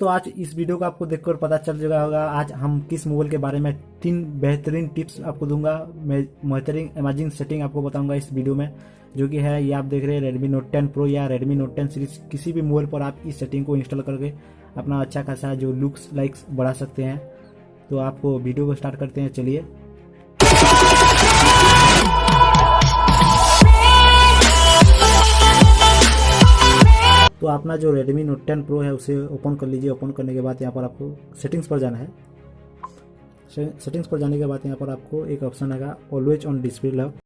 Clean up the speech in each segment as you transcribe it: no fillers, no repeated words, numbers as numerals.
तो आज इस वीडियो को आपको देखकर पता चल चुका होगा आज हम किस मोबाइल के बारे में 3 बेहतरीन टिप्स आपको दूंगा। मैं बेहतरीन अमेजिंग सेटिंग आपको बताऊंगा इस वीडियो में, जो कि है ये आप देख रहे हैं रेडमी नोट 10 प्रो या रेडमी नोट 10 सीरीज। किसी भी मोबाइल पर आप इस सेटिंग को इंस्टॉल करके अपना अच्छा खासा जो लुक्स लाइक्स बढ़ा सकते हैं। तो आपको वीडियो को स्टार्ट करते हैं, चलिए। तो अपना जो रेडमी नोट 10 प्रो है उसे ओपन कर लीजिए। ओपन करने के बाद यहाँ पर आपको सेटिंग्स पर जाना है। सेटिंग्स पर जाने के बाद यहाँ पर आपको एक ऑप्शन आएगा ऑलवेज ऑन डिस्प्ले लॉक।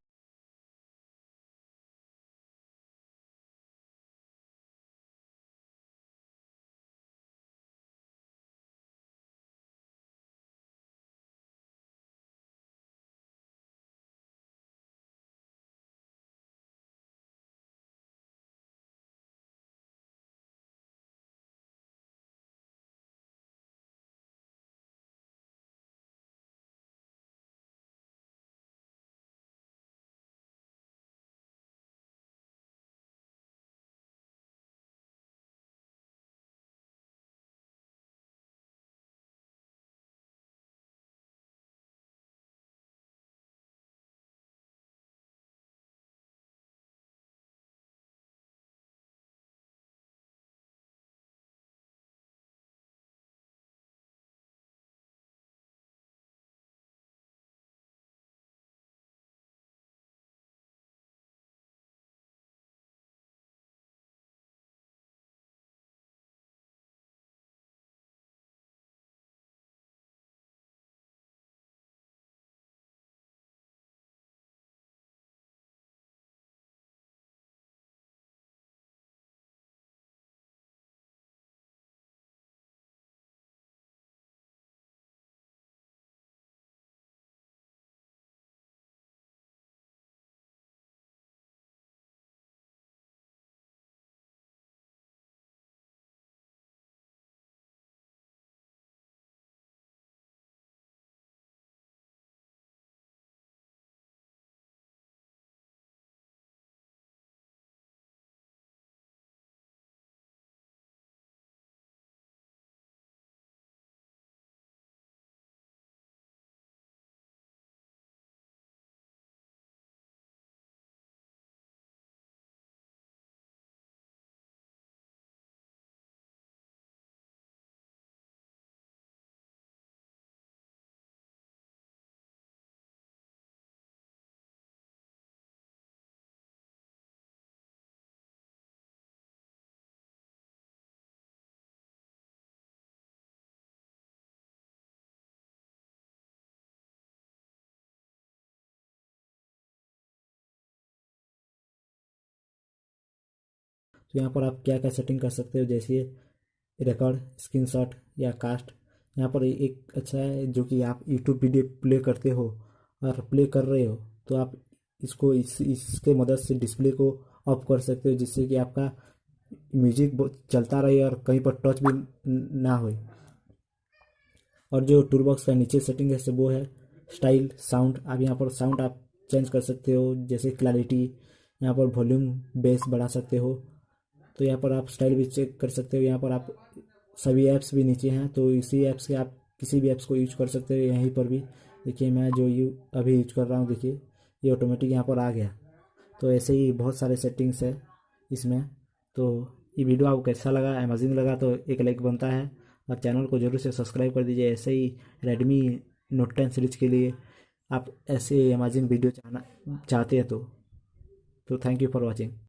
तो यहाँ पर आप क्या क्या सेटिंग कर सकते हो, जैसे रिकॉर्ड, स्क्रीनशॉट या कास्ट। यहाँ पर एक अच्छा है जो कि आप यूट्यूब वीडियो प्ले करते हो और प्ले कर रहे हो तो आप इसको इसके मदद से डिस्प्ले को ऑफ कर सकते हो, जिससे कि आपका म्यूजिक चलता रहे और कहीं पर टच भी ना हो। और जो टूल बॉक्स का नीचे सेटिंग है वो है स्टाइल साउंड। आप यहाँ पर साउंड आप चेंज कर सकते हो, जैसे क्लैरिटी, यहाँ पर वॉल्यूम बेस बढ़ा सकते हो। तो यहाँ पर आप स्टाइल भी चेक कर सकते हो। यहाँ पर आप सभी ऐप्स भी नीचे हैं, तो इसी ऐप्स के आप किसी भी ऐप्स को यूज कर सकते हो। यहीं पर भी देखिए मैं जो अभी यूज कर रहा हूँ, देखिए ये ऑटोमेटिक यहाँ पर आ गया। तो ऐसे ही बहुत सारे सेटिंग्स है इसमें। तो ये वीडियो आपको कैसा लगा, अमेजिंग लगा तो एक लाइक बनता है, और चैनल को जरूर से सब्सक्राइब कर दीजिए। ऐसे ही रेडमी नोट 10 सीरीज के लिए आप ऐसे अमेजिंग वीडियो चाहते हैं तो थैंक यू फॉर वॉचिंग।